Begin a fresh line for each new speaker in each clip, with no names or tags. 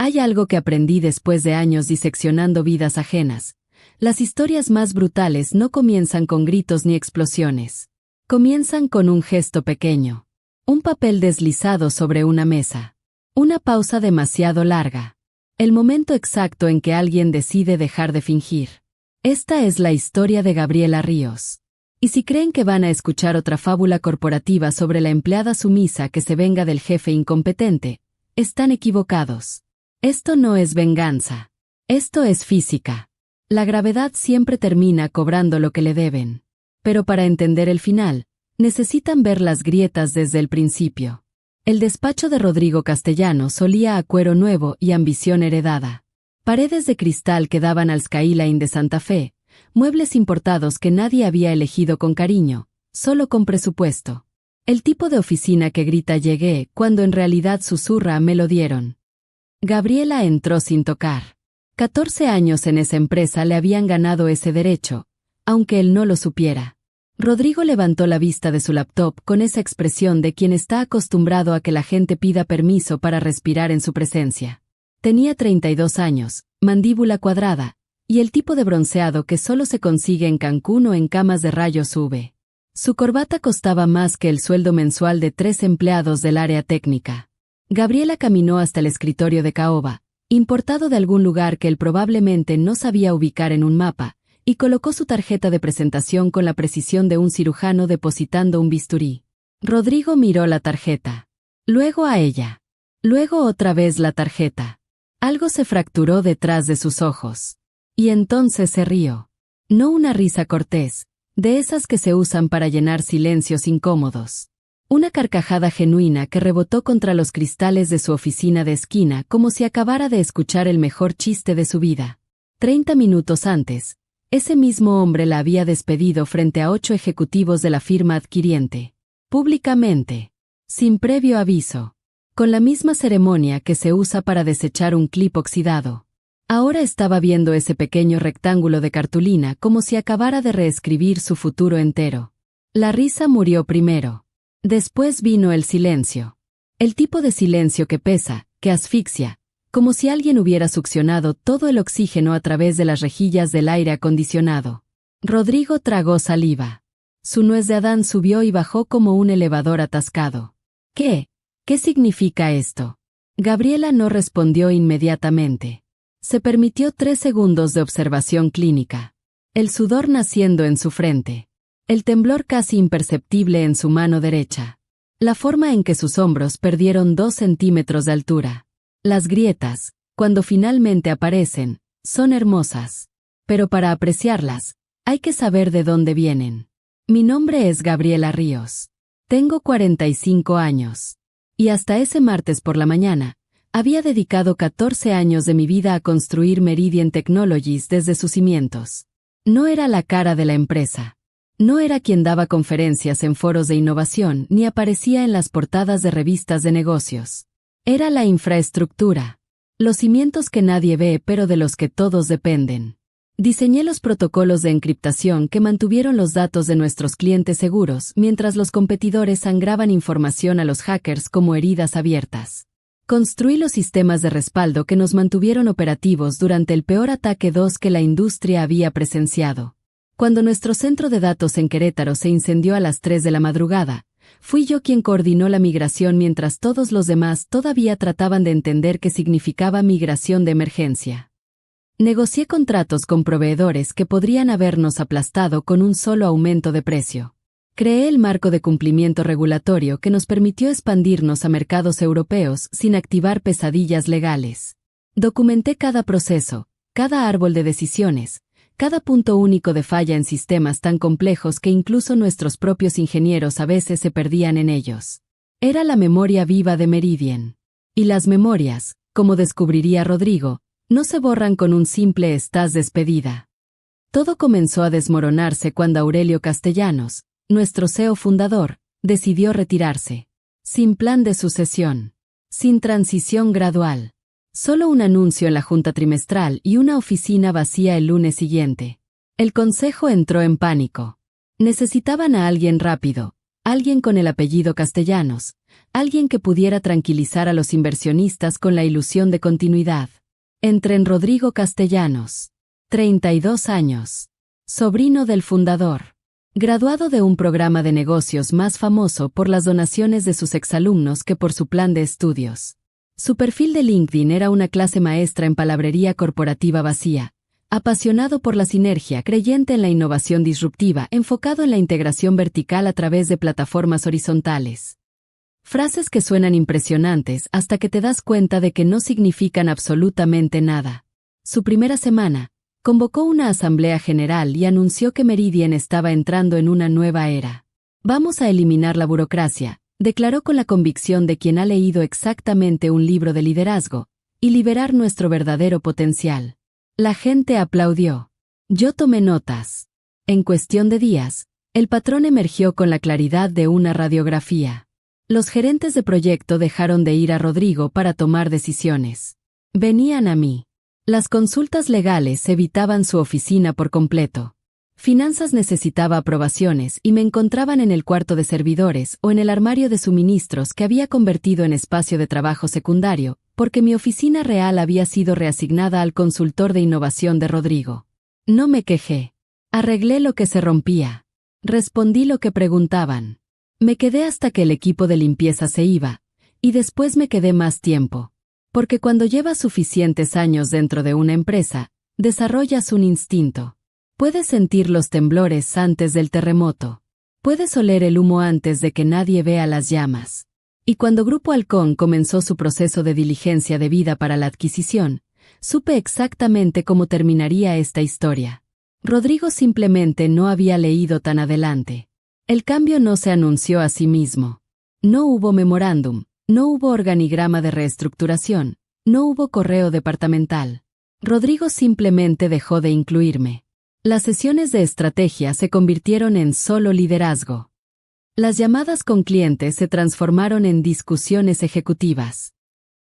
Hay algo que aprendí después de años diseccionando vidas ajenas. Las historias más brutales no comienzan con gritos ni explosiones. Comienzan con un gesto pequeño. Un papel deslizado sobre una mesa. Una pausa demasiado larga. El momento exacto en que alguien decide dejar de fingir. Esta es la historia de Gabriela Ríos. Y si creen que van a escuchar otra fábula corporativa sobre la empleada sumisa que se venga del jefe incompetente, están equivocados. Esto no es venganza. Esto es física. La gravedad siempre termina cobrando lo que le deben. Pero para entender el final, necesitan ver las grietas desde el principio. El despacho de Rodrigo Castellanos olía a cuero nuevo y ambición heredada. Paredes de cristal que daban al skyline de Santa Fe, muebles importados que nadie había elegido con cariño, solo con presupuesto. El tipo de oficina que grita llegué cuando en realidad susurra me lo dieron. Gabriela entró sin tocar. 14 años en esa empresa le habían ganado ese derecho, aunque él no lo supiera. Rodrigo levantó la vista de su laptop con esa expresión de quien está acostumbrado a que la gente pida permiso para respirar en su presencia. Tenía 32 años, mandíbula cuadrada, y el tipo de bronceado que solo se consigue en Cancún o en camas de rayos UV. Su corbata costaba más que el sueldo mensual de 3 empleados del área técnica. Gabriela caminó hasta el escritorio de caoba, importado de algún lugar que él probablemente no sabía ubicar en un mapa, y colocó su tarjeta de presentación con la precisión de un cirujano depositando un bisturí. Rodrigo miró la tarjeta. Luego a ella. Luego otra vez la tarjeta. Algo se fracturó detrás de sus ojos. Y entonces se rió. No una risa cortés, de esas que se usan para llenar silencios incómodos. Una carcajada genuina que rebotó contra los cristales de su oficina de esquina como si acabara de escuchar el mejor chiste de su vida. 30 minutos antes, ese mismo hombre la había despedido frente a 8 ejecutivos de la firma adquiriente. Públicamente. Sin previo aviso. Con la misma ceremonia que se usa para desechar un clip oxidado. Ahora estaba viendo ese pequeño rectángulo de cartulina como si acabara de reescribir su futuro entero. La risa murió primero. Después vino el silencio. El tipo de silencio que pesa, que asfixia, como si alguien hubiera succionado todo el oxígeno a través de las rejillas del aire acondicionado. Rodrigo tragó saliva. Su nuez de Adán subió y bajó como un elevador atascado. ¿Qué? ¿Qué significa esto? Gabriela no respondió inmediatamente. Se permitió 3 segundos de observación clínica. El sudor naciendo en su frente. El temblor casi imperceptible en su mano derecha. La forma en que sus hombros perdieron 2 centímetros de altura. Las grietas, cuando finalmente aparecen, son hermosas. Pero para apreciarlas, hay que saber de dónde vienen. Mi nombre es Gabriela Ríos. Tengo 45 años. Y hasta ese martes por la mañana, había dedicado 14 años de mi vida a construir Meridian Technologies desde sus cimientos. No era la cara de la empresa. No era quien daba conferencias en foros de innovación ni aparecía en las portadas de revistas de negocios. Era la infraestructura. Los cimientos que nadie ve pero de los que todos dependen. Diseñé los protocolos de encriptación que mantuvieron los datos de nuestros clientes seguros mientras los competidores sangraban información a los hackers como heridas abiertas. Construí los sistemas de respaldo que nos mantuvieron operativos durante el peor ataque 2 que la industria había presenciado. Cuando nuestro centro de datos en Querétaro se incendió a las 3 de la madrugada, fui yo quien coordinó la migración mientras todos los demás todavía trataban de entender qué significaba migración de emergencia. Negocié contratos con proveedores que podrían habernos aplastado con un solo aumento de precio. Creé el marco de cumplimiento regulatorio que nos permitió expandirnos a mercados europeos sin activar pesadillas legales. Documenté cada proceso, cada árbol de decisiones, cada punto único de falla en sistemas tan complejos que incluso nuestros propios ingenieros a veces se perdían en ellos. Era la memoria viva de Meridian. Y las memorias, como descubriría Rodrigo, no se borran con un simple "estás despedida". Todo comenzó a desmoronarse cuando Aurelio Castellanos, nuestro CEO fundador, decidió retirarse. Sin plan de sucesión. Sin transición gradual. Solo un anuncio en la junta trimestral y una oficina vacía el lunes siguiente. El consejo entró en pánico. Necesitaban a alguien rápido, alguien con el apellido Castellanos, alguien que pudiera tranquilizar a los inversionistas con la ilusión de continuidad. Entré en Rodrigo Castellanos. 32 años. Sobrino del fundador. Graduado de un programa de negocios más famoso por las donaciones de sus exalumnos que por su plan de estudios. Su perfil de LinkedIn era una clase maestra en palabrería corporativa vacía, apasionado por la sinergia, creyente en la innovación disruptiva, enfocado en la integración vertical a través de plataformas horizontales. Frases que suenan impresionantes hasta que te das cuenta de que no significan absolutamente nada. Su primera semana, convocó una asamblea general y anunció que Meridian estaba entrando en una nueva era. Vamos a eliminar la burocracia, declaró con la convicción de quien ha leído exactamente un libro de liderazgo, y liberar nuestro verdadero potencial. La gente aplaudió. Yo tomé notas. En cuestión de días, el patrón emergió con la claridad de una radiografía. Los gerentes de proyecto dejaron de ir a Rodrigo para tomar decisiones. Venían a mí. Las consultas legales evitaban su oficina por completo. Finanzas necesitaba aprobaciones y me encontraban en el cuarto de servidores o en el armario de suministros que había convertido en espacio de trabajo secundario, porque mi oficina real había sido reasignada al consultor de innovación de Rodrigo. No me quejé. Arreglé lo que se rompía. Respondí lo que preguntaban. Me quedé hasta que el equipo de limpieza se iba, y después me quedé más tiempo. Porque cuando llevas suficientes años dentro de una empresa, desarrollas un instinto. Puedes sentir los temblores antes del terremoto. Puedes oler el humo antes de que nadie vea las llamas. Y cuando Grupo Halcón comenzó su proceso de diligencia debida para la adquisición, supe exactamente cómo terminaría esta historia. Rodrigo simplemente no había leído tan adelante. El cambio no se anunció a sí mismo. No hubo memorándum. No hubo organigrama de reestructuración, no hubo correo departamental. Rodrigo simplemente dejó de incluirme. Las sesiones de estrategia se convirtieron en solo liderazgo. Las llamadas con clientes se transformaron en discusiones ejecutivas.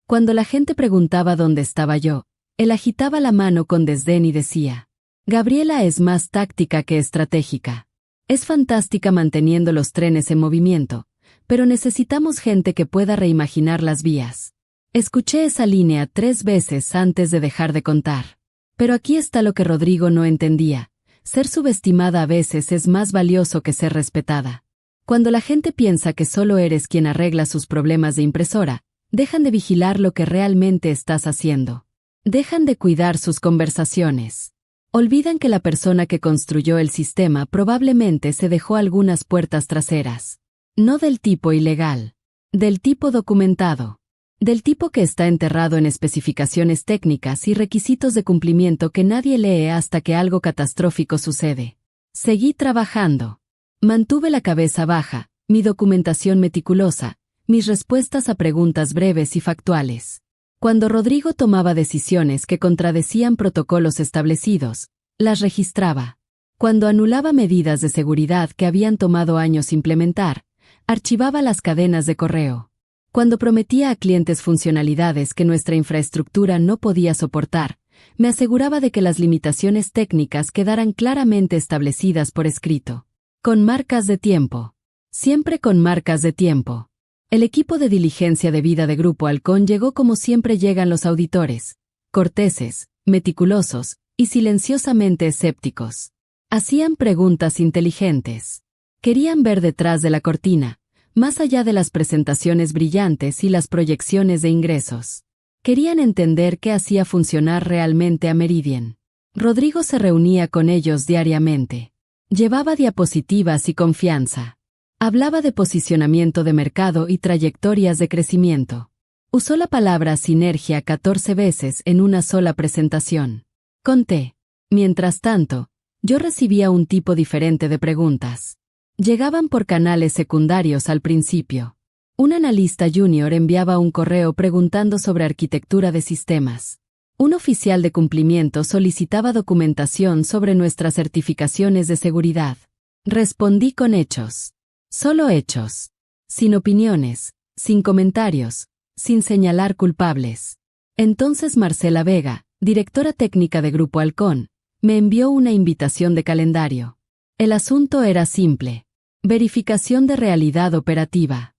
Cuando la gente preguntaba dónde estaba yo, él agitaba la mano con desdén y decía: Gabriela es más táctica que estratégica. Es fantástica manteniendo los trenes en movimiento, pero necesitamos gente que pueda reimaginar las vías. Escuché esa línea 3 veces antes de dejar de contar. Pero aquí está lo que Rodrigo no entendía. Ser subestimada a veces es más valioso que ser respetada. Cuando la gente piensa que solo eres quien arregla sus problemas de impresora, dejan de vigilar lo que realmente estás haciendo. Dejan de cuidar sus conversaciones. Olvidan que la persona que construyó el sistema probablemente se dejó algunas puertas traseras. No del tipo ilegal. Del tipo documentado. Del tipo que está enterrado en especificaciones técnicas y requisitos de cumplimiento que nadie lee hasta que algo catastrófico sucede. Seguí trabajando. Mantuve la cabeza baja, mi documentación meticulosa, mis respuestas a preguntas breves y factuales. Cuando Rodrigo tomaba decisiones que contradecían protocolos establecidos, las registraba. Cuando anulaba medidas de seguridad que habían tomado años implementar, archivaba las cadenas de correo. Cuando prometía a clientes funcionalidades que nuestra infraestructura no podía soportar, me aseguraba de que las limitaciones técnicas quedaran claramente establecidas por escrito. Con marcas de tiempo. Siempre con marcas de tiempo. El equipo de diligencia de vida de Grupo Halcón llegó como siempre llegan los auditores, corteses, meticulosos y silenciosamente escépticos. Hacían preguntas inteligentes. Querían ver detrás de la cortina, más allá de las presentaciones brillantes y las proyecciones de ingresos. Querían entender qué hacía funcionar realmente a Meridian. Rodrigo se reunía con ellos diariamente. Llevaba diapositivas y confianza. Hablaba de posicionamiento de mercado y trayectorias de crecimiento. Usó la palabra sinergia 14 veces en una sola presentación. Conté. Mientras tanto, yo recibía un tipo diferente de preguntas. Llegaban por canales secundarios al principio. Un analista junior enviaba un correo preguntando sobre arquitectura de sistemas. Un oficial de cumplimiento solicitaba documentación sobre nuestras certificaciones de seguridad. Respondí con hechos. Solo hechos. Sin opiniones, sin comentarios, sin señalar culpables. Entonces Marcela Vega, directora técnica de Grupo Halcón, me envió una invitación de calendario. El asunto era simple. Verificación de realidad operativa.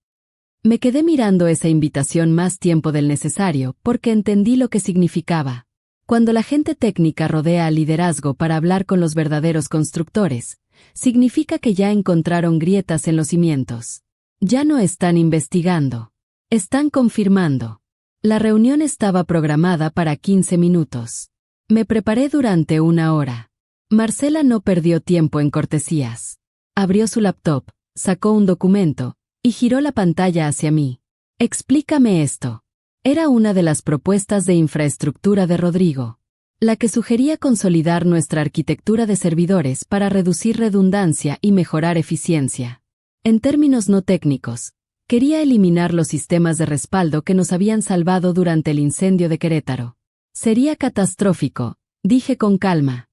Me quedé mirando esa invitación más tiempo del necesario porque entendí lo que significaba. Cuando la gente técnica rodea al liderazgo para hablar con los verdaderos constructores, significa que ya encontraron grietas en los cimientos. Ya no están investigando. Están confirmando. La reunión estaba programada para 15 minutos. Me preparé durante 1 hora. Marcela no perdió tiempo en cortesías. Abrió su laptop, sacó un documento, y giró la pantalla hacia mí. Explícame esto. Era una de las propuestas de infraestructura de Rodrigo, la que sugería consolidar nuestra arquitectura de servidores para reducir redundancia y mejorar eficiencia. En términos no técnicos, quería eliminar los sistemas de respaldo que nos habían salvado durante el incendio de Querétaro. Sería catastrófico, dije con calma.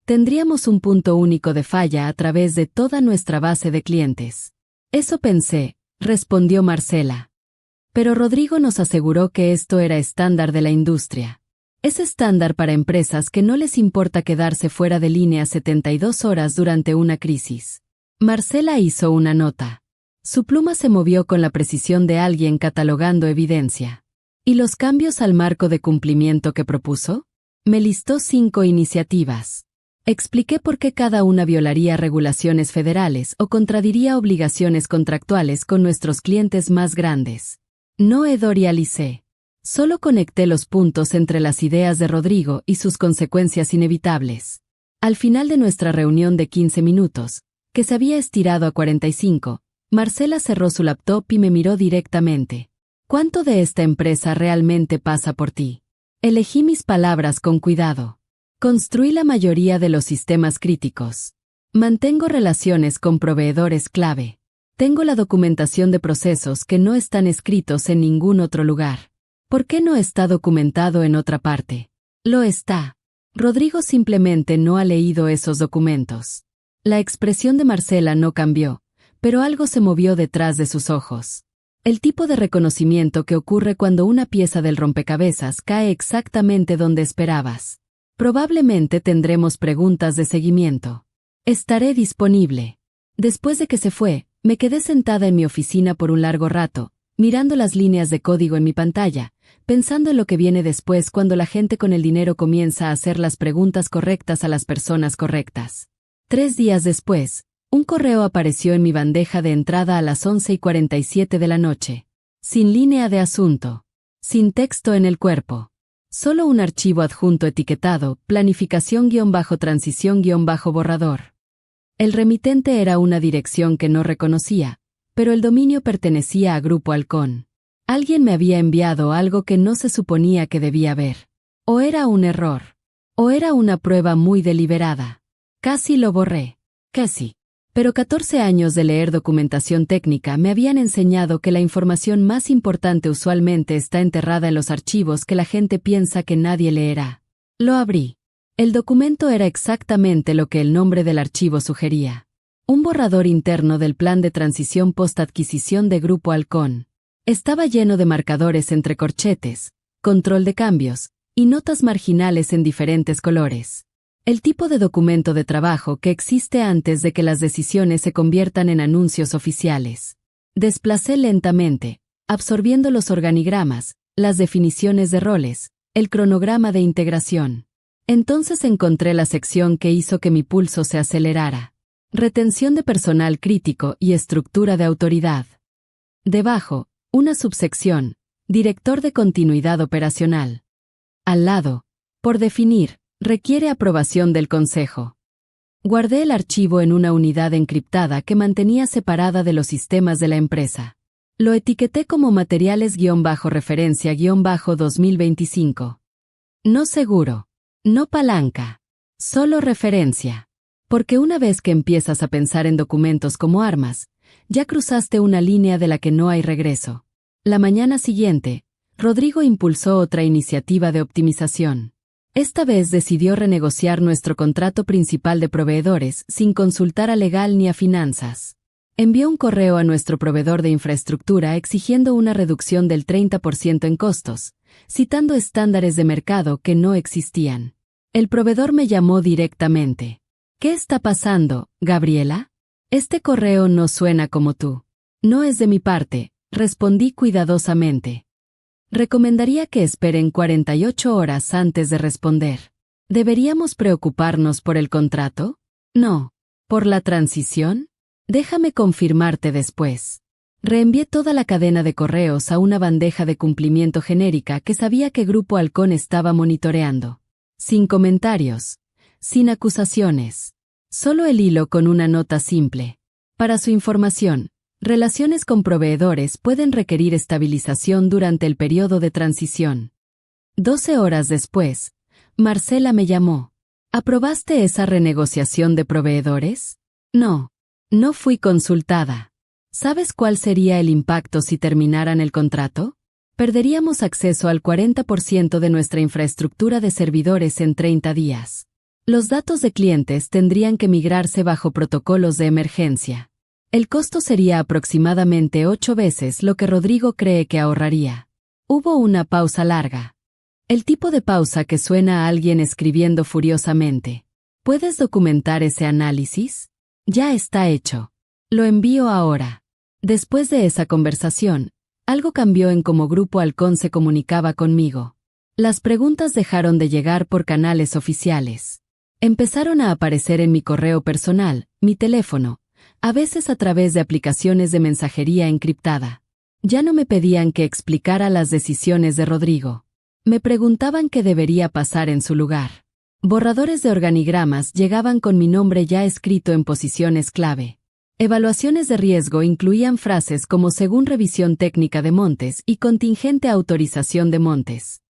Tendríamos un punto único de falla a través de toda nuestra base de clientes. Eso pensé, respondió Marcela. Pero Rodrigo nos aseguró que esto era estándar de la industria. Es estándar para empresas que no les importa quedarse fuera de línea 72 horas durante una crisis. Marcela hizo una nota. Su pluma se movió con la precisión de alguien catalogando evidencia. ¿Y los cambios al marco de cumplimiento que propuso? Me listó 5 iniciativas. Expliqué por qué cada una violaría regulaciones federales o contradiría obligaciones contractuales con nuestros clientes más grandes. No editorialicé. Solo conecté los puntos entre las ideas de Rodrigo y sus consecuencias inevitables. Al final de nuestra reunión de 15 minutos, que se había estirado a 45, Marcela cerró su laptop y me miró directamente. ¿Cuánto de esta empresa realmente pasa por ti? Elegí mis palabras con cuidado. Construí la mayoría de los sistemas críticos. Mantengo relaciones con proveedores clave. Tengo la documentación de procesos que no están escritos en ningún otro lugar. ¿Por qué no está documentado en otra parte? Lo está. Rodrigo simplemente no ha leído esos documentos. La expresión de Marcela no cambió, pero algo se movió detrás de sus ojos. El tipo de reconocimiento que ocurre cuando una pieza del rompecabezas cae exactamente donde esperabas. Probablemente tendremos preguntas de seguimiento. Estaré disponible. Después de que se fue, me quedé sentada en mi oficina por un largo rato, mirando las líneas de código en mi pantalla, pensando en lo que viene después cuando la gente con el dinero comienza a hacer las preguntas correctas a las personas correctas. 3 días después, un correo apareció en mi bandeja de entrada a las 11:47 de la noche. Sin línea de asunto. Sin texto en el cuerpo. Solo un archivo adjunto etiquetado, planificación-transición-borrador. El remitente era una dirección que no reconocía, pero el dominio pertenecía a Grupo Halcón. Alguien me había enviado algo que no se suponía que debía ver. O era un error. O era una prueba muy deliberada. Casi lo borré. Casi. Pero 14 años de leer documentación técnica me habían enseñado que la información más importante usualmente está enterrada en los archivos que la gente piensa que nadie leerá. Lo abrí. El documento era exactamente lo que el nombre del archivo sugería. Un borrador interno del plan de transición post-adquisición de Grupo Halcón. Estaba lleno de marcadores entre corchetes, control de cambios, y notas marginales en diferentes colores. El tipo de documento de trabajo que existe antes de que las decisiones se conviertan en anuncios oficiales. Desplacé lentamente, absorbiendo los organigramas, las definiciones de roles, el cronograma de integración. Entonces encontré la sección que hizo que mi pulso se acelerara. Retención de personal crítico y estructura de autoridad. Debajo, una subsección, director de continuidad operacional. Al lado, por definir, requiere aprobación del consejo. Guardé el archivo en una unidad encriptada que mantenía separada de los sistemas de la empresa. Lo etiqueté como materiales-referencia-2025. No seguro. No palanca. Solo referencia. Porque una vez que empiezas a pensar en documentos como armas, ya cruzaste una línea de la que no hay regreso. La mañana siguiente, Rodrigo impulsó otra iniciativa de optimización. Esta vez decidió renegociar nuestro contrato principal de proveedores sin consultar a legal ni a finanzas. Envió un correo a nuestro proveedor de infraestructura exigiendo una reducción del 30% en costos, citando estándares de mercado que no existían. El proveedor me llamó directamente. ¿Qué está pasando, Gabriela? Este correo no suena como tú. No es de mi parte, Respondí cuidadosamente. Recomendaría que esperen 48 horas antes de responder. ¿Deberíamos preocuparnos por el contrato? No. ¿Por la transición? Déjame confirmarte después. Reenvié toda la cadena de correos a una bandeja de cumplimiento genérica que sabía que Grupo Halcón estaba monitoreando. Sin comentarios. Sin acusaciones. Solo el hilo con una nota simple. Para su información, relaciones con proveedores pueden requerir estabilización durante el periodo de transición. 12 horas después, Marcela me llamó. ¿Aprobaste esa renegociación de proveedores? No. No fui consultada. ¿Sabes cuál sería el impacto si terminaran el contrato? Perderíamos acceso al 40% de nuestra infraestructura de servidores en 30 días. Los datos de clientes tendrían que migrarse bajo protocolos de emergencia. El costo sería aproximadamente 8 veces lo que Rodrigo cree que ahorraría. Hubo una pausa larga. El tipo de pausa que suena a alguien escribiendo furiosamente. ¿Puedes documentar ese análisis? Ya está hecho. Lo envío ahora. Después de esa conversación, algo cambió en cómo Grupo Halcón se comunicaba conmigo. Las preguntas dejaron de llegar por canales oficiales. Empezaron a aparecer en mi correo personal, mi teléfono, a veces a través de aplicaciones de mensajería encriptada. Ya no me pedían que explicara las decisiones de Rodrigo. Me preguntaban qué debería pasar en su lugar. Borradores de organigramas llegaban con mi nombre ya escrito en posiciones clave. Evaluaciones de riesgo incluían frases como según revisión técnica de montes y contingente autorización de montes.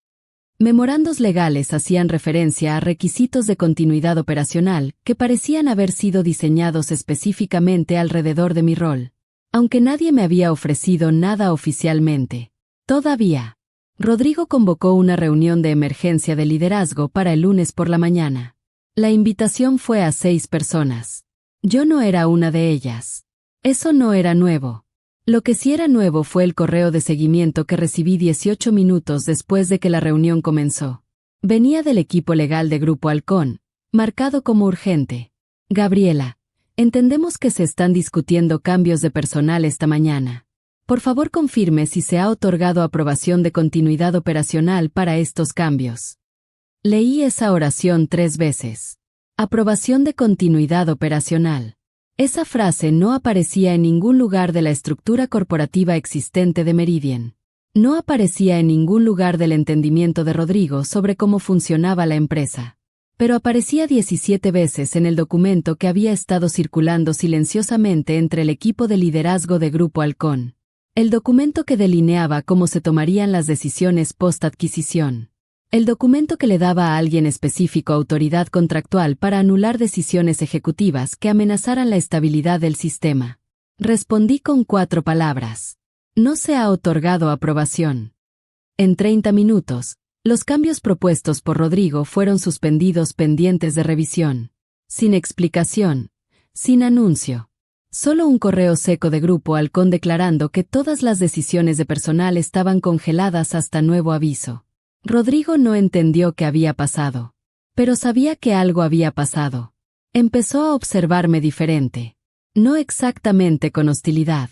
Memorandos legales hacían referencia a requisitos de continuidad operacional que parecían haber sido diseñados específicamente alrededor de mi rol, aunque nadie me había ofrecido nada oficialmente. Todavía. Rodrigo convocó una reunión de emergencia de liderazgo para el lunes por la mañana. La invitación fue a 6 personas. Yo no era una de ellas. Eso no era nuevo. Lo que sí era nuevo fue el correo de seguimiento que recibí 18 minutos después de que la reunión comenzó. Venía del equipo legal de Grupo Halcón, marcado como urgente. Gabriela, entendemos que se están discutiendo cambios de personal esta mañana. Por favor confirme si se ha otorgado aprobación de continuidad operacional para estos cambios. Leí esa oración 3 veces. Aprobación de continuidad operacional. Esa frase no aparecía en ningún lugar de la estructura corporativa existente de Meridian. No aparecía en ningún lugar del entendimiento de Rodrigo sobre cómo funcionaba la empresa. Pero aparecía 17 veces en el documento que había estado circulando silenciosamente entre el equipo de liderazgo de Grupo Halcón. El documento que delineaba cómo se tomarían las decisiones post-adquisición. El documento que le daba a alguien específico autoridad contractual para anular decisiones ejecutivas que amenazaran la estabilidad del sistema. Respondí con 4 palabras. No se ha otorgado aprobación. En 30 minutos, los cambios propuestos por Rodrigo fueron suspendidos pendientes de revisión. Sin explicación. Sin anuncio. Solo un correo seco de Grupo Halcón declarando que todas las decisiones de personal estaban congeladas hasta nuevo aviso. Rodrigo no entendió qué había pasado. Pero sabía que algo había pasado. Empezó a observarme diferente. No exactamente con hostilidad.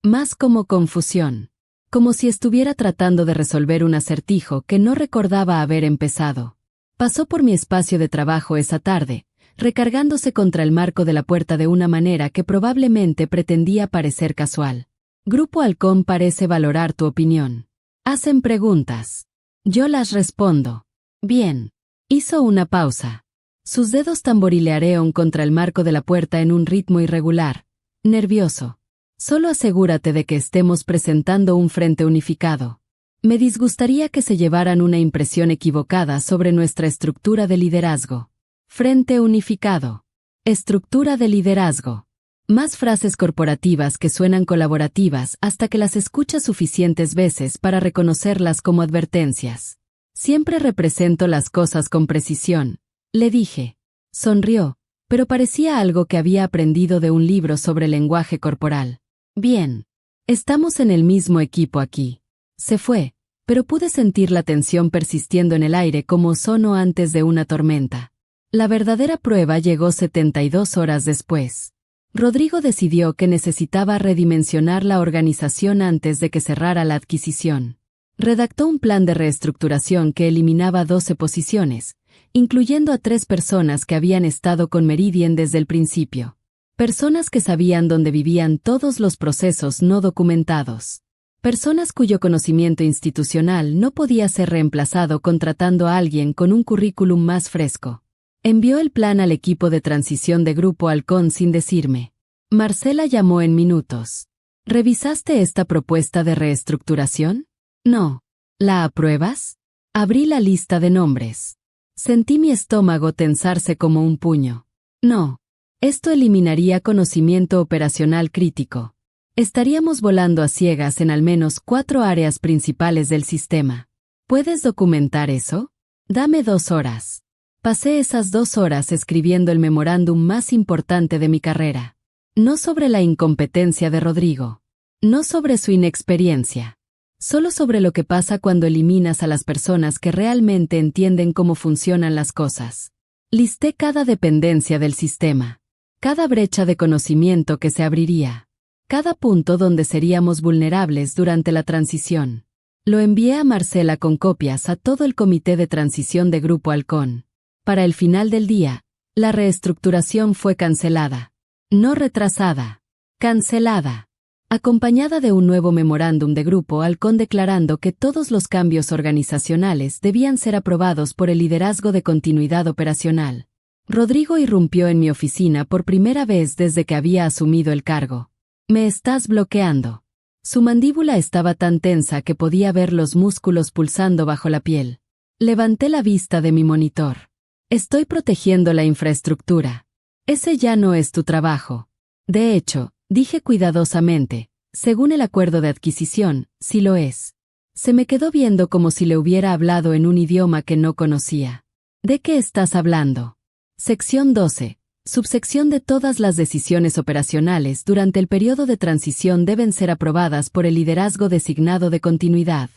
Más como confusión. Como si estuviera tratando de resolver un acertijo que no recordaba haber empezado. Pasó por mi espacio de trabajo esa tarde, recargándose contra el marco de la puerta de una manera que probablemente pretendía parecer casual. Grupo Halcón parece valorar tu opinión. Hacen preguntas. Yo las respondo. Bien. Hizo una pausa. Sus dedos tamborilearon contra el marco de la puerta en un ritmo irregular, nervioso. Solo asegúrate de que estemos presentando un frente unificado. Me disgustaría que se llevaran una impresión equivocada sobre nuestra estructura de liderazgo. Frente unificado. Estructura de liderazgo. Más frases corporativas que suenan colaborativas hasta que las escuchas suficientes veces para reconocerlas como advertencias. Siempre represento las cosas con precisión, le dije. Sonrió, pero parecía algo que había aprendido de un libro sobre lenguaje corporal. Bien. Estamos en el mismo equipo aquí. Se fue, pero pude sentir la tensión persistiendo en el aire como ozono antes de una tormenta. La verdadera prueba llegó 72 horas después. Rodrigo decidió que necesitaba redimensionar la organización antes de que cerrara la adquisición. Redactó un plan de reestructuración que eliminaba 12 posiciones, incluyendo a 3 personas que habían estado con Meridian desde el principio. Personas que sabían dónde vivían todos los procesos no documentados. Personas cuyo conocimiento institucional no podía ser reemplazado contratando a alguien con un currículum más fresco. Envió el plan al equipo de transición de Grupo Halcón sin decirme. Marcela llamó en minutos. ¿Revisaste esta propuesta de reestructuración? No. ¿La apruebas? Abrí la lista de nombres. Sentí mi estómago tensarse como un puño. No. Esto eliminaría conocimiento operacional crítico. Estaríamos volando a ciegas en al menos 4 áreas principales del sistema. ¿Puedes documentar eso? Dame 2 horas. Pasé esas 2 horas escribiendo el memorándum más importante de mi carrera. No sobre la incompetencia de Rodrigo. No sobre su inexperiencia. Solo sobre lo que pasa cuando eliminas a las personas que realmente entienden cómo funcionan las cosas. Listé cada dependencia del sistema. Cada brecha de conocimiento que se abriría. Cada punto donde seríamos vulnerables durante la transición. Lo envié a Marcela con copias a todo el comité de transición de Grupo Halcón. Para el final del día, la reestructuración fue cancelada. No retrasada. Cancelada. Acompañada de un nuevo memorándum de Grupo Halcón declarando que todos los cambios organizacionales debían ser aprobados por el liderazgo de continuidad operacional. Rodrigo irrumpió en mi oficina por primera vez desde que había asumido el cargo. Me estás bloqueando. Su mandíbula estaba tan tensa que podía ver los músculos pulsando bajo la piel. Levanté la vista de mi monitor. Estoy protegiendo la infraestructura. Ese ya no es tu trabajo. De hecho, dije cuidadosamente, según el acuerdo de adquisición, sí lo es. Se me quedó viendo como si le hubiera hablado en un idioma que no conocía. ¿De qué estás hablando? Sección 12. Subsección de todas las decisiones operacionales durante el periodo de transición deben ser aprobadas por el liderazgo designado de continuidad.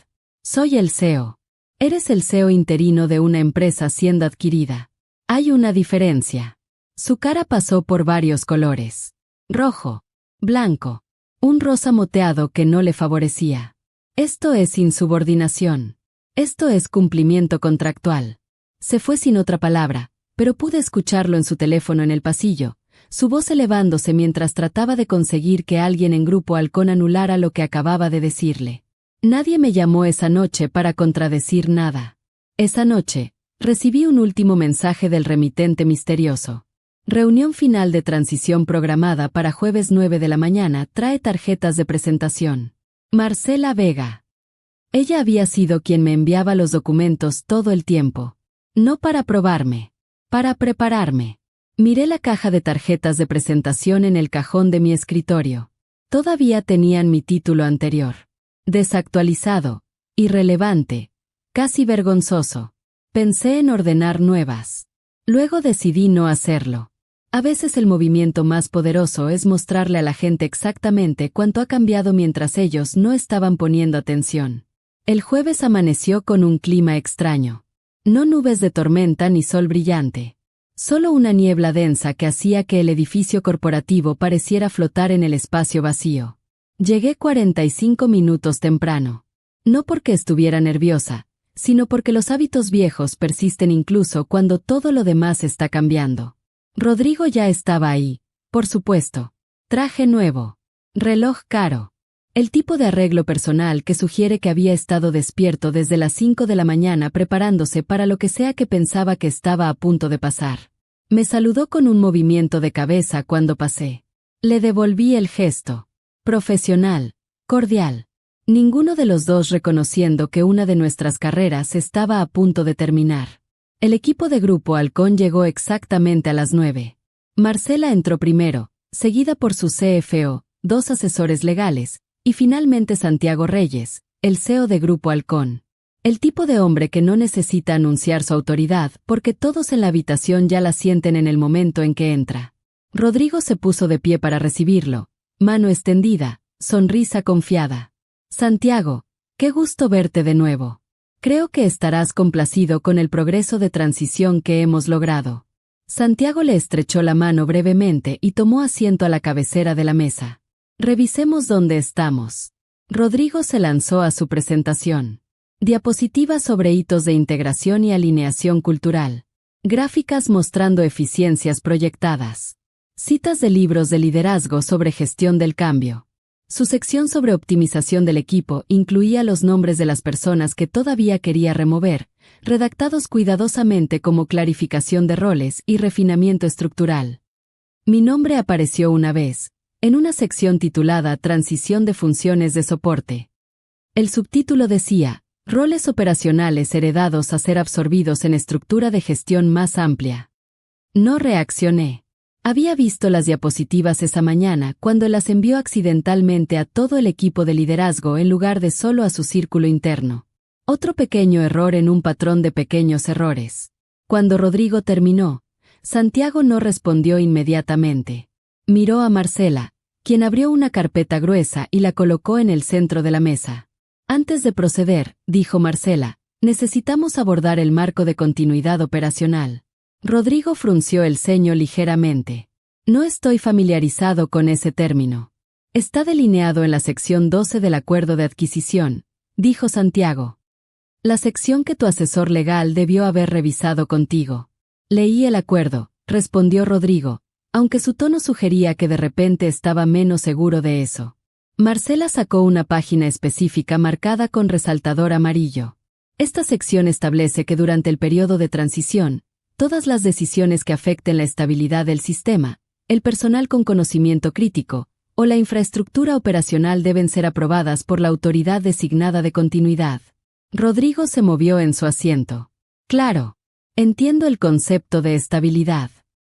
Soy el CEO. Eres el CEO interino de una empresa siendo adquirida. Hay una diferencia. Su cara pasó por varios colores. Rojo. Blanco. Un rosa moteado que no le favorecía. Esto es insubordinación. Esto es cumplimiento contractual. Se fue sin otra palabra, pero pude escucharlo en su teléfono en el pasillo, su voz elevándose mientras trataba de conseguir que alguien en Grupo Halcón anulara lo que acababa de decirle. Nadie me llamó esa noche para contradecir nada. Esa noche, recibí un último mensaje del remitente misterioso. Reunión final de transición programada para jueves 9 de la mañana, trae tarjetas de presentación. Marcela Vega. Ella había sido quien me enviaba los documentos todo el tiempo. No para probarme. Para prepararme. Miré la caja de tarjetas de presentación en el cajón de mi escritorio. Todavía tenían mi título anterior. Desactualizado, irrelevante, casi vergonzoso. Pensé en ordenar nuevas. Luego decidí no hacerlo. A veces el movimiento más poderoso es mostrarle a la gente exactamente cuánto ha cambiado mientras ellos no estaban poniendo atención. El jueves amaneció con un clima extraño. No nubes de tormenta ni sol brillante. Solo una niebla densa que hacía que el edificio corporativo pareciera flotar en el espacio vacío. Llegué 45 minutos temprano. No porque estuviera nerviosa, sino porque los hábitos viejos persisten incluso cuando todo lo demás está cambiando. Rodrigo ya estaba ahí, por supuesto. Traje nuevo. Reloj caro. El tipo de arreglo personal que sugiere que había estado despierto desde las 5 de la mañana preparándose para lo que sea que pensaba que estaba a punto de pasar. Me saludó con un movimiento de cabeza cuando pasé. Le devolví el gesto. Profesional, cordial. Ninguno de los dos reconociendo que una de nuestras carreras estaba a punto de terminar. El equipo de Grupo Halcón llegó exactamente a las 9. Marcela entró primero, seguida por su CFO, 2 asesores legales, y finalmente Santiago Reyes, el CEO de Grupo Halcón. El tipo de hombre que no necesita anunciar su autoridad porque todos en la habitación ya la sienten en el momento en que entra. Rodrigo se puso de pie para recibirlo, mano extendida, sonrisa confiada. Santiago, qué gusto verte de nuevo. Creo que estarás complacido con el progreso de transición que hemos logrado. Santiago le estrechó la mano brevemente y tomó asiento a la cabecera de la mesa. Revisemos dónde estamos. Rodrigo se lanzó a su presentación. Diapositivas sobre hitos de integración y alineación cultural. Gráficas mostrando eficiencias proyectadas. Citas de libros de liderazgo sobre gestión del cambio. Su sección sobre optimización del equipo incluía los nombres de las personas que todavía quería remover, redactados cuidadosamente como clarificación de roles y refinamiento estructural. Mi nombre apareció una vez, en una sección titulada Transición de funciones de soporte. El subtítulo decía, roles operacionales heredados a ser absorbidos en estructura de gestión más amplia. No reaccioné. Había visto las diapositivas esa mañana cuando las envió accidentalmente a todo el equipo de liderazgo en lugar de solo a su círculo interno. Otro pequeño error en un patrón de pequeños errores. Cuando Rodrigo terminó, Santiago no respondió inmediatamente. Miró a Marcela, quien abrió una carpeta gruesa y la colocó en el centro de la mesa. Antes de proceder, dijo Marcela, necesitamos abordar el marco de continuidad operacional. Rodrigo frunció el ceño ligeramente. No estoy familiarizado con ese término. Está delineado en la sección 12 del acuerdo de adquisición, dijo Santiago. La sección que tu asesor legal debió haber revisado contigo. Leí el acuerdo, respondió Rodrigo, aunque su tono sugería que de repente estaba menos seguro de eso. Marcela sacó una página específica marcada con resaltador amarillo. Esta sección establece que durante el periodo de transición, todas las decisiones que afecten la estabilidad del sistema, el personal con conocimiento crítico, o la infraestructura operacional deben ser aprobadas por la autoridad designada de continuidad. Rodrigo se movió en su asiento. Claro. Entiendo el concepto de estabilidad.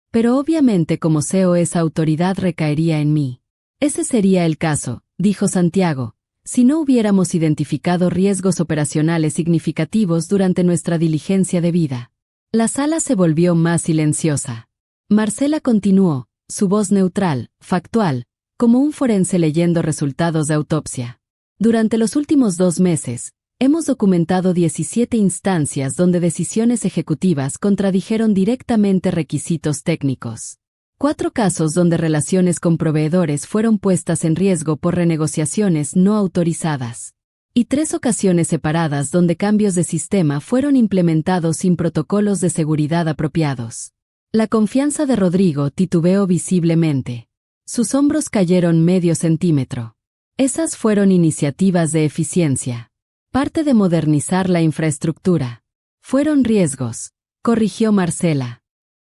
Pero obviamente como CEO esa autoridad recaería en mí. Ese sería el caso, dijo Santiago, si no hubiéramos identificado riesgos operacionales significativos durante nuestra diligencia debida. La sala se volvió más silenciosa. Marcela continuó, su voz neutral, factual, como un forense leyendo resultados de autopsia. Durante los últimos 2 meses, hemos documentado 17 instancias donde decisiones ejecutivas contradijeron directamente requisitos técnicos. 4 casos donde relaciones con proveedores fueron puestas en riesgo por renegociaciones no autorizadas. Y 3 ocasiones separadas donde cambios de sistema fueron implementados sin protocolos de seguridad apropiados. La confianza de Rodrigo titubeó visiblemente. Sus hombros cayeron medio centímetro. Esas fueron iniciativas de eficiencia. Parte de modernizar la infraestructura. Fueron riesgos, corrigió Marcela.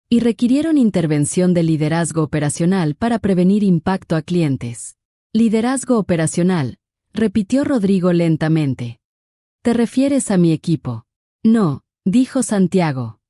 Y requirieron intervención de liderazgo operacional para prevenir impacto a clientes. Liderazgo operacional, repitió Rodrigo lentamente. ¿Te refieres a mi equipo? No, dijo Santiago.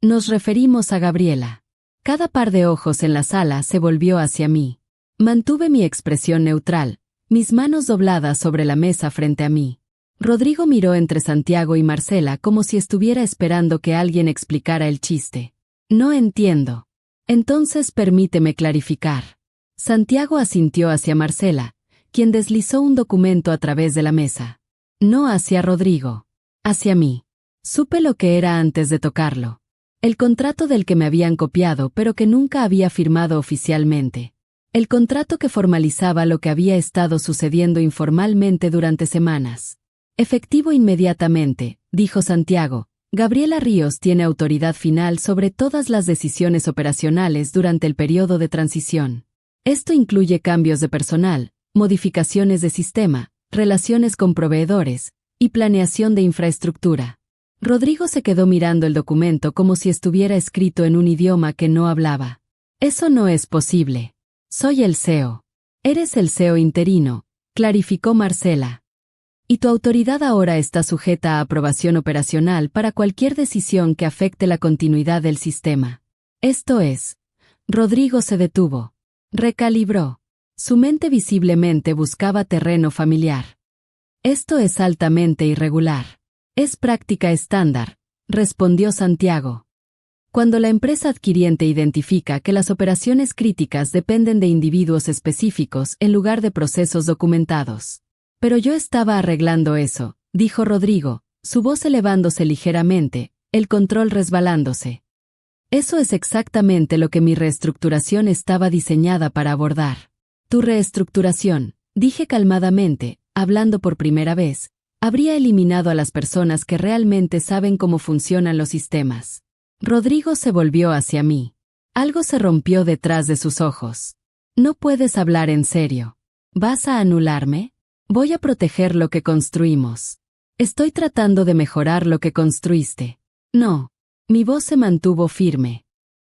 Nos referimos a Gabriela. Cada par de ojos en la sala se volvió hacia mí. Mantuve mi expresión neutral, mis manos dobladas sobre la mesa frente a mí. Rodrigo miró entre Santiago y Marcela como si estuviera esperando que alguien explicara el chiste. No entiendo. Entonces permíteme clarificar. Santiago asintió hacia Marcela, quien deslizó un documento a través de la mesa. No hacia Rodrigo. Hacia mí. Supe lo que era antes de tocarlo. El contrato del que me habían copiado pero que nunca había firmado oficialmente. El contrato que formalizaba lo que había estado sucediendo informalmente durante semanas. Efectivo inmediatamente, dijo Santiago. Gabriela Ríos tiene autoridad final sobre todas las decisiones operacionales durante el periodo de transición. Esto incluye cambios de personal, modificaciones de sistema, relaciones con proveedores, y planeación de infraestructura. Rodrigo se quedó mirando el documento como si estuviera escrito en un idioma que no hablaba. Eso no es posible. Soy el CEO. Eres el CEO interino, clarificó Marcela. Y tu autoridad ahora está sujeta a aprobación operacional para cualquier decisión que afecte la continuidad del sistema. Esto es. Rodrigo se detuvo. Recalibró. Su mente visiblemente buscaba terreno familiar. Esto es altamente irregular. Es práctica estándar, respondió Santiago. Cuando la empresa adquiriente identifica que las operaciones críticas dependen de individuos específicos en lugar de procesos documentados. Pero yo estaba arreglando eso, dijo Rodrigo, su voz elevándose ligeramente, el control resbalándose. Eso es exactamente lo que mi reestructuración estaba diseñada para abordar. Tu reestructuración, dije calmadamente, hablando por primera vez, habría eliminado a las personas que realmente saben cómo funcionan los sistemas. Rodrigo se volvió hacia mí. Algo se rompió detrás de sus ojos. No puedes hablar en serio. ¿Vas a anularme? Voy a proteger lo que construimos. Estoy tratando de mejorar lo que construiste. No. Mi voz se mantuvo firme.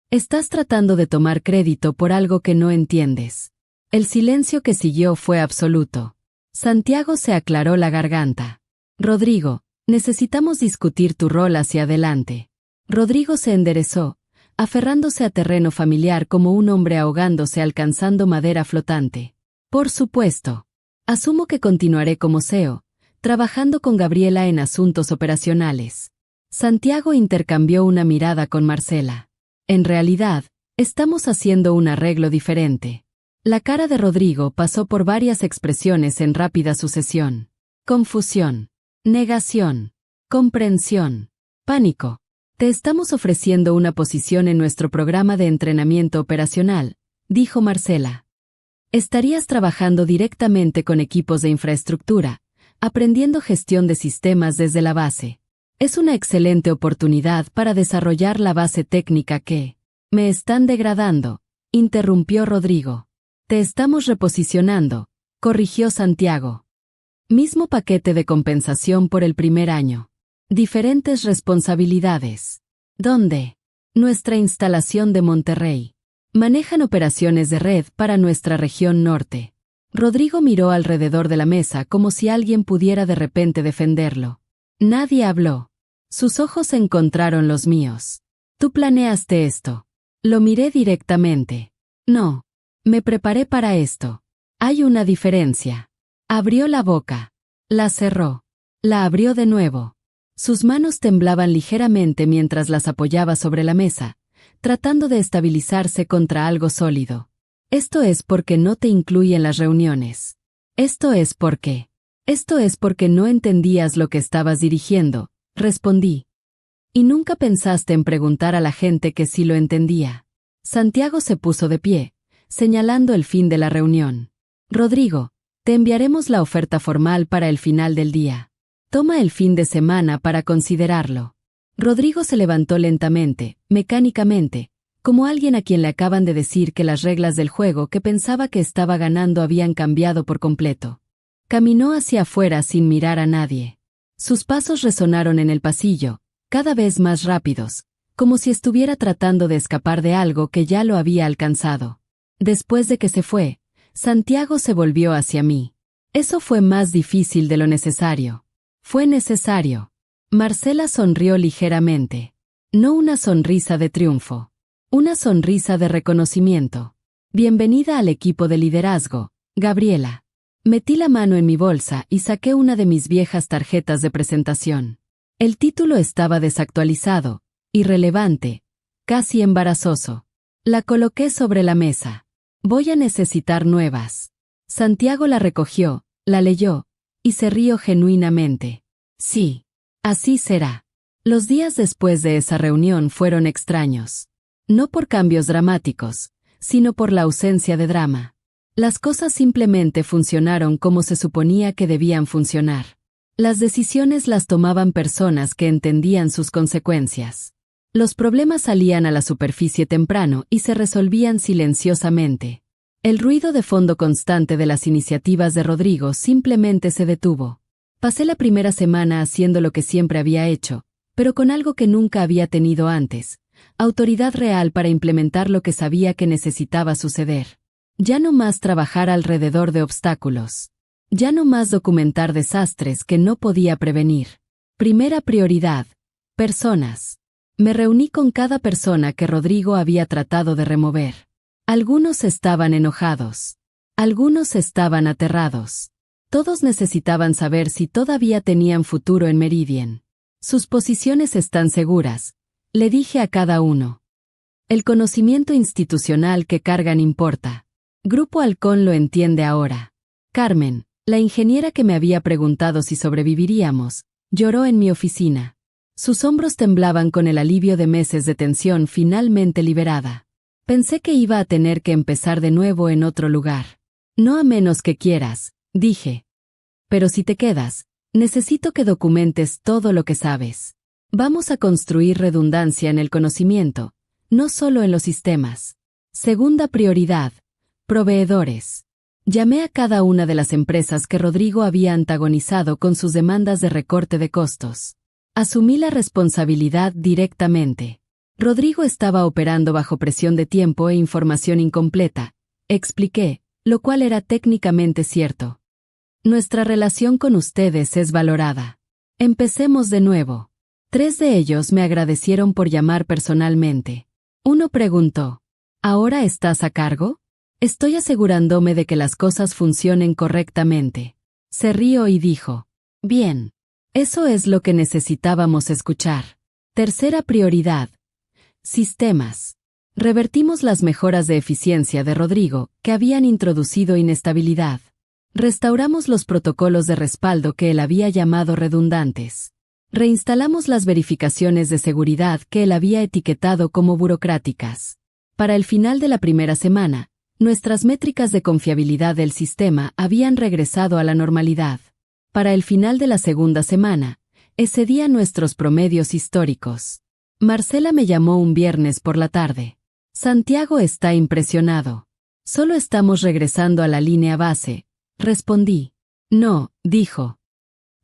Estás tratando de tomar crédito por algo que no entiendes. El silencio que siguió fue absoluto. Santiago se aclaró la garganta. Rodrigo, necesitamos discutir tu rol hacia adelante. Rodrigo se enderezó, aferrándose a terreno familiar como un hombre ahogándose alcanzando madera flotante. Por supuesto. Asumo que continuaré como CEO, trabajando con Gabriela en asuntos operacionales. Santiago intercambió una mirada con Marcela. En realidad, estamos haciendo un arreglo diferente. La cara de Rodrigo pasó por varias expresiones en rápida sucesión. Confusión, negación, comprensión, pánico. Te estamos ofreciendo una posición en nuestro programa de entrenamiento operacional, dijo Marcela. Estarías trabajando directamente con equipos de infraestructura, aprendiendo gestión de sistemas desde la base. Es una excelente oportunidad para desarrollar la base técnica que... Me están degradando, interrumpió Rodrigo. Te estamos reposicionando, corrigió Santiago. Mismo paquete de compensación por el primer año. Diferentes responsabilidades. ¿Dónde? Nuestra instalación de Monterrey. Manejan operaciones de red para nuestra región norte. Rodrigo miró alrededor de la mesa como si alguien pudiera de repente defenderlo. Nadie habló. Sus ojos encontraron los míos. ¿Tú planeaste esto? Lo miré directamente. No. Me preparé para esto. Hay una diferencia. Abrió la boca. La cerró. La abrió de nuevo. Sus manos temblaban ligeramente mientras las apoyaba sobre la mesa, tratando de estabilizarse contra algo sólido. Esto es porque no te incluí en las reuniones. Esto es porque no entendías lo que estabas dirigiendo, respondí. Y nunca pensaste en preguntar a la gente que sí lo entendía. Santiago se puso de pie, señalando el fin de la reunión. Rodrigo, te enviaremos la oferta formal para el final del día. Toma el fin de semana para considerarlo. Rodrigo se levantó lentamente, mecánicamente, como alguien a quien le acaban de decir que las reglas del juego que pensaba que estaba ganando habían cambiado por completo. Caminó hacia afuera sin mirar a nadie. Sus pasos resonaron en el pasillo, cada vez más rápidos, como si estuviera tratando de escapar de algo que ya lo había alcanzado. Después de que se fue, Santiago se volvió hacia mí. Eso fue más difícil de lo necesario. Fue necesario. Marcela sonrió ligeramente. No una sonrisa de triunfo. Una sonrisa de reconocimiento. Bienvenida al equipo de liderazgo, Gabriela. Metí la mano en mi bolsa y saqué una de mis viejas tarjetas de presentación. El título estaba desactualizado, irrelevante, casi embarazoso. La coloqué sobre la mesa. Voy a necesitar nuevas. Santiago la recogió, la leyó, y se rió genuinamente. Sí, así será. Los días después de esa reunión fueron extraños. No por cambios dramáticos, sino por la ausencia de drama. Las cosas simplemente funcionaron como se suponía que debían funcionar. Las decisiones las tomaban personas que entendían sus consecuencias. Los problemas salían a la superficie temprano y se resolvían silenciosamente. El ruido de fondo constante de las iniciativas de Rodrigo simplemente se detuvo. Pasé la primera semana haciendo lo que siempre había hecho, pero con algo que nunca había tenido antes: autoridad real para implementar lo que sabía que necesitaba suceder. Ya no más trabajar alrededor de obstáculos. Ya no más documentar desastres que no podía prevenir. Primera prioridad: personas. Me reuní con cada persona que Rodrigo había tratado de remover. Algunos estaban enojados. Algunos estaban aterrados. Todos necesitaban saber si todavía tenían futuro en Meridian. Sus posiciones están seguras, le dije a cada uno. El conocimiento institucional que cargan importa. Grupo Halcón lo entiende ahora. Carmen, la ingeniera que me había preguntado si sobreviviríamos, lloró en mi oficina. Sus hombros temblaban con el alivio de meses de tensión finalmente liberada. Pensé que iba a tener que empezar de nuevo en otro lugar. No a menos que quieras, dije. Pero si te quedas, necesito que documentes todo lo que sabes. Vamos a construir redundancia en el conocimiento, no solo en los sistemas. Segunda prioridad, proveedores. Llamé a cada una de las empresas que Rodrigo había antagonizado con sus demandas de recorte de costos. Asumí la responsabilidad directamente. Rodrigo estaba operando bajo presión de tiempo e información incompleta, expliqué, lo cual era técnicamente cierto. Nuestra relación con ustedes es valorada. Empecemos de nuevo. 3 de ellos me agradecieron por llamar personalmente. Uno preguntó, ¿ahora estás a cargo? Estoy asegurándome de que las cosas funcionen correctamente. Se rió y dijo, bien. Eso es lo que necesitábamos escuchar. Tercera prioridad. Sistemas. Revertimos las mejoras de eficiencia de Rodrigo, que habían introducido inestabilidad. Restauramos los protocolos de respaldo que él había llamado redundantes. Reinstalamos las verificaciones de seguridad que él había etiquetado como burocráticas. Para el final de la primera semana, nuestras métricas de confiabilidad del sistema habían regresado a la normalidad. Para el final de la segunda semana, excedía nuestros promedios históricos. Marcela me llamó un viernes por la tarde. Santiago está impresionado. Solo estamos regresando a la línea base, respondí. No, dijo.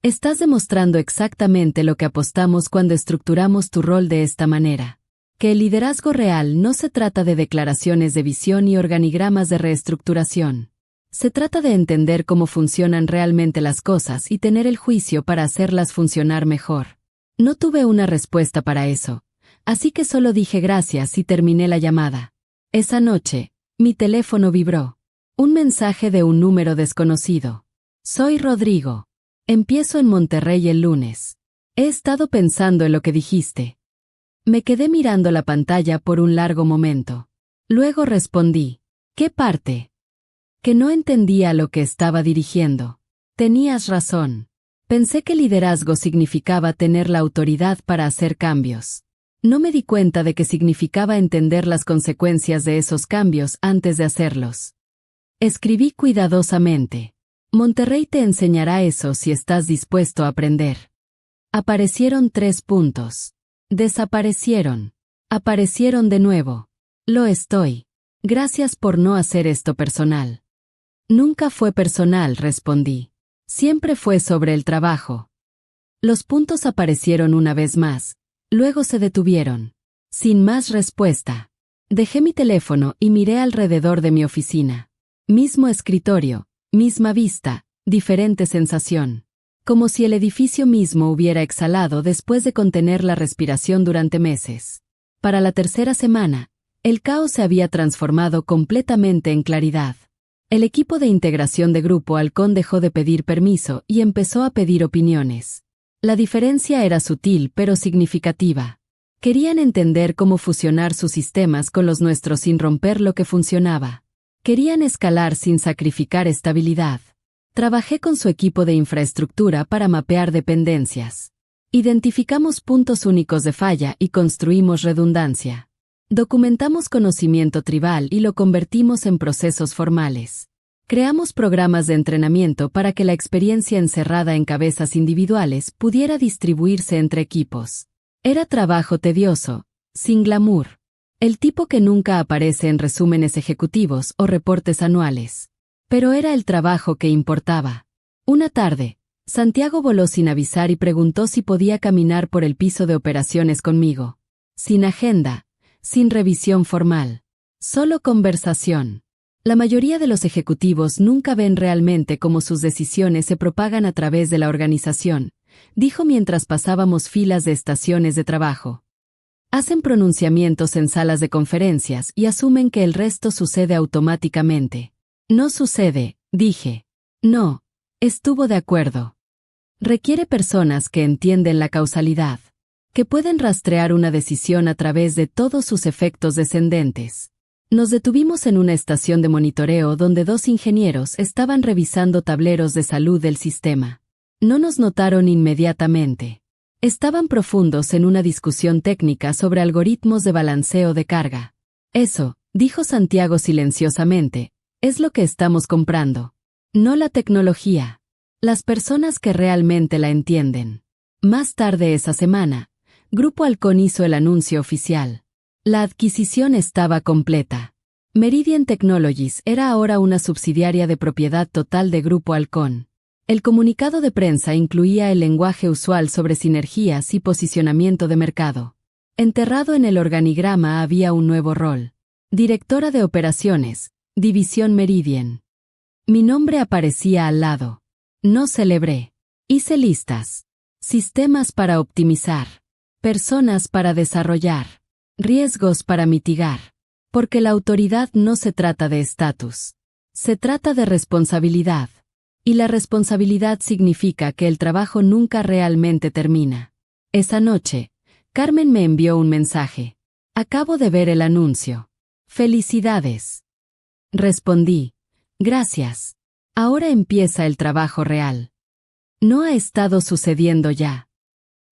Estás demostrando exactamente lo que apostamos cuando estructuramos tu rol de esta manera. Que el liderazgo real no se trata de declaraciones de visión y organigramas de reestructuración. Se trata de entender cómo funcionan realmente las cosas y tener el juicio para hacerlas funcionar mejor. No tuve una respuesta para eso, así que solo dije gracias y terminé la llamada. Esa noche, mi teléfono vibró. Un mensaje de un número desconocido. Soy Rodrigo. Empiezo en Monterrey el lunes. He estado pensando en lo que dijiste. Me quedé mirando la pantalla por un largo momento. Luego respondí. ¿Qué parte? Que no entendía lo que estaba dirigiendo. Tenías razón. Pensé que liderazgo significaba tener la autoridad para hacer cambios. No me di cuenta de que significaba entender las consecuencias de esos cambios antes de hacerlos. Escribí cuidadosamente. Monterrey te enseñará eso si estás dispuesto a aprender. Aparecieron 3 puntos. Desaparecieron. Aparecieron de nuevo. Lo estoy. Gracias por no hacer esto personal. Nunca fue personal, respondí. Siempre fue sobre el trabajo. Los puntos aparecieron una vez más, luego se detuvieron. Sin más respuesta. Dejé mi teléfono y miré alrededor de mi oficina. Mismo escritorio, misma vista, diferente sensación. Como si el edificio mismo hubiera exhalado después de contener la respiración durante meses. Para la tercera semana, el caos se había transformado completamente en claridad. El equipo de integración de Grupo Halcón dejó de pedir permiso y empezó a pedir opiniones. La diferencia era sutil pero significativa. Querían entender cómo fusionar sus sistemas con los nuestros sin romper lo que funcionaba. Querían escalar sin sacrificar estabilidad. Trabajé con su equipo de infraestructura para mapear dependencias. Identificamos puntos únicos de falla y construimos redundancia. Documentamos conocimiento tribal y lo convertimos en procesos formales. Creamos programas de entrenamiento para que la experiencia encerrada en cabezas individuales pudiera distribuirse entre equipos. Era trabajo tedioso, sin glamour. El tipo que nunca aparece en resúmenes ejecutivos o reportes anuales. Pero era el trabajo que importaba. Una tarde, Santiago voló sin avisar y preguntó si podía caminar por el piso de operaciones conmigo. Sin agenda. Sin revisión formal. Solo conversación. La mayoría de los ejecutivos nunca ven realmente cómo sus decisiones se propagan a través de la organización, dijo mientras pasábamos filas de estaciones de trabajo. Hacen pronunciamientos en salas de conferencias y asumen que el resto sucede automáticamente. No sucede, dije. No, estuvo de acuerdo. Requiere personas que entienden la causalidad. Que pueden rastrear una decisión a través de todos sus efectos descendentes. Nos detuvimos en una estación de monitoreo donde 2 ingenieros estaban revisando tableros de salud del sistema. No nos notaron inmediatamente. Estaban profundos en una discusión técnica sobre algoritmos de balanceo de carga. Eso, dijo Santiago silenciosamente, es lo que estamos comprando. No la tecnología. Las personas que realmente la entienden. Más tarde esa semana, Grupo Halcón hizo el anuncio oficial. La adquisición estaba completa. Meridian Technologies era ahora una subsidiaria de propiedad total de Grupo Halcón. El comunicado de prensa incluía el lenguaje usual sobre sinergias y posicionamiento de mercado. Enterrado en el organigrama había un nuevo rol. Directora de Operaciones, División Meridian. Mi nombre aparecía al lado. No celebré. Hice listas. Sistemas para optimizar. Personas para desarrollar. Riesgos para mitigar. Porque la autoridad no se trata de estatus. Se trata de responsabilidad. Y la responsabilidad significa que el trabajo nunca realmente termina. Esa noche, Carmen me envió un mensaje. Acabo de ver el anuncio. Felicidades. Respondí. Gracias. Ahora empieza el trabajo real. No ha estado sucediendo ya.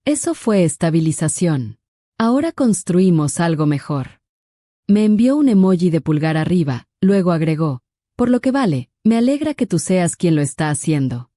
Eso fue estabilización. Ahora construimos algo mejor. Me envió un emoji de pulgar arriba, luego agregó, por lo que vale, me alegra que tú seas quien lo está haciendo.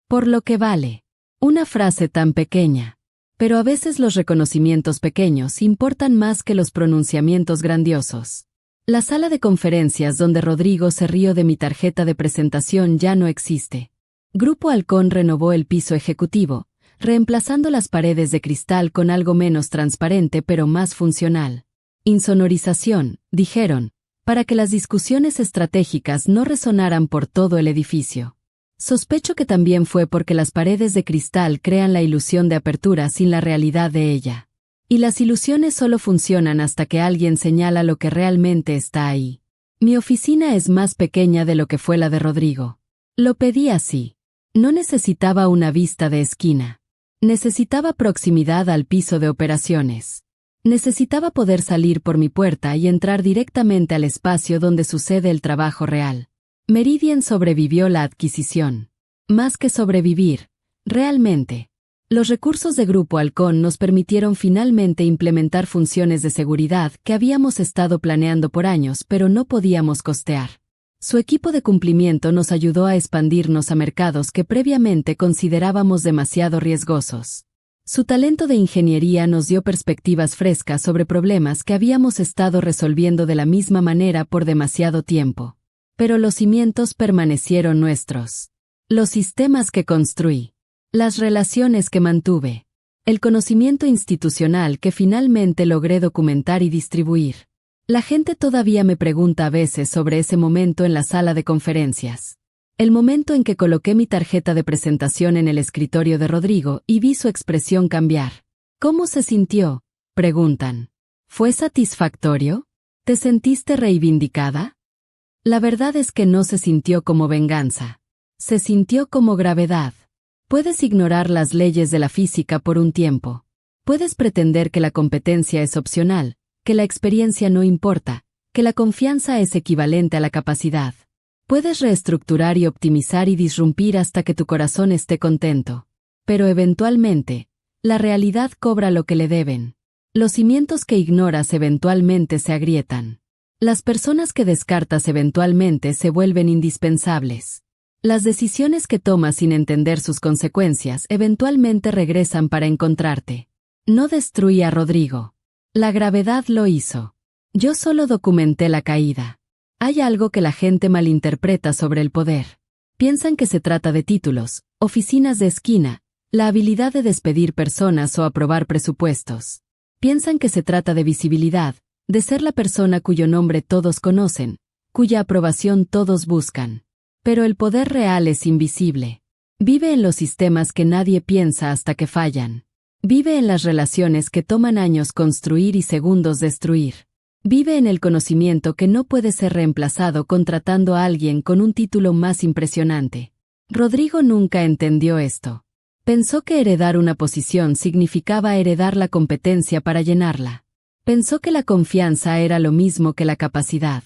Por lo que vale. Una frase tan pequeña. Pero a veces los reconocimientos pequeños importan más que los pronunciamientos grandiosos. La sala de conferencias donde Rodrigo se rió de mi tarjeta de presentación ya no existe. Grupo Halcón renovó el piso ejecutivo, reemplazando las paredes de cristal con algo menos transparente pero más funcional. Insonorización, dijeron, para que las discusiones estratégicas no resonaran por todo el edificio. Sospecho que también fue porque las paredes de cristal crean la ilusión de apertura sin la realidad de ella. Y las ilusiones solo funcionan hasta que alguien señala lo que realmente está ahí. Mi oficina es más pequeña de lo que fue la de Rodrigo. Lo pedí así. No necesitaba una vista de esquina. Necesitaba proximidad al piso de operaciones. Necesitaba poder salir por mi puerta y entrar directamente al espacio donde sucede el trabajo real. Meridian sobrevivió la adquisición. Más que sobrevivir, realmente. Los recursos de Grupo Halcón nos permitieron finalmente implementar funciones de seguridad que habíamos estado planeando por años pero no podíamos costear. Su equipo de cumplimiento nos ayudó a expandirnos a mercados que previamente considerábamos demasiado riesgosos. Su talento de ingeniería nos dio perspectivas frescas sobre problemas que habíamos estado resolviendo de la misma manera por demasiado tiempo. Pero los cimientos permanecieron nuestros. Los sistemas que construí. Las relaciones que mantuve. El conocimiento institucional que finalmente logré documentar y distribuir. La gente todavía me pregunta a veces sobre ese momento en la sala de conferencias. El momento en que coloqué mi tarjeta de presentación en el escritorio de Rodrigo y vi su expresión cambiar. ¿Cómo se sintió?, preguntan. ¿Fue satisfactorio? ¿Te sentiste reivindicada? La verdad es que no se sintió como venganza. Se sintió como gravedad. Puedes ignorar las leyes de la física por un tiempo. Puedes pretender que la competencia es opcional, que la experiencia no importa, que la confianza es equivalente a la capacidad. Puedes reestructurar y optimizar y disrumpir hasta que tu corazón esté contento. Pero eventualmente, la realidad cobra lo que le deben. Los cimientos que ignoras eventualmente se agrietan. Las personas que descartas eventualmente se vuelven indispensables. Las decisiones que tomas sin entender sus consecuencias eventualmente regresan para encontrarte. No destruí a Rodrigo. La gravedad lo hizo. Yo solo documenté la caída. Hay algo que la gente malinterpreta sobre el poder. Piensan que se trata de títulos, oficinas de esquina, la habilidad de despedir personas o aprobar presupuestos. Piensan que se trata de visibilidad, de ser la persona cuyo nombre todos conocen, cuya aprobación todos buscan. Pero el poder real es invisible. Vive en los sistemas que nadie piensa hasta que fallan. Vive en las relaciones que toman años construir y segundos destruir. Vive en el conocimiento que no puede ser reemplazado contratando a alguien con un título más impresionante. Rodrigo nunca entendió esto. Pensó que heredar una posición significaba heredar la competencia para llenarla. Pensó que la confianza era lo mismo que la capacidad.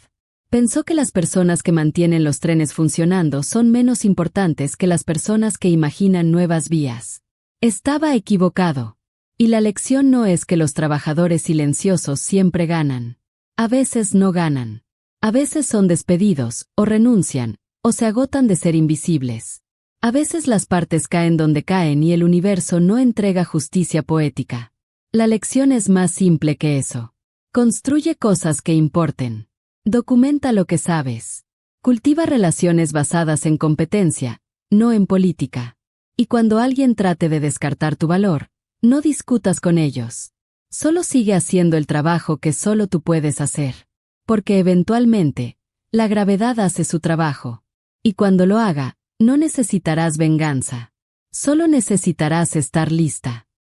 Pensó que las personas que mantienen los trenes funcionando son menos importantes que las personas que imaginan nuevas vías. Estaba equivocado. Y la lección no es que los trabajadores silenciosos siempre ganan. A veces no ganan. A veces son despedidos, o renuncian, o se agotan de ser invisibles. A veces las partes caen donde caen y el universo no entrega justicia poética. La lección es más simple que eso. Construye cosas que importen. Documenta lo que sabes. Cultiva relaciones basadas en competencia, no en política. Y cuando alguien trate de descartar tu valor, no discutas con ellos. Solo sigue haciendo el trabajo que solo tú puedes hacer. Porque eventualmente, la gravedad hace su trabajo. Y cuando lo haga, no necesitarás venganza. Solo necesitarás estar lista.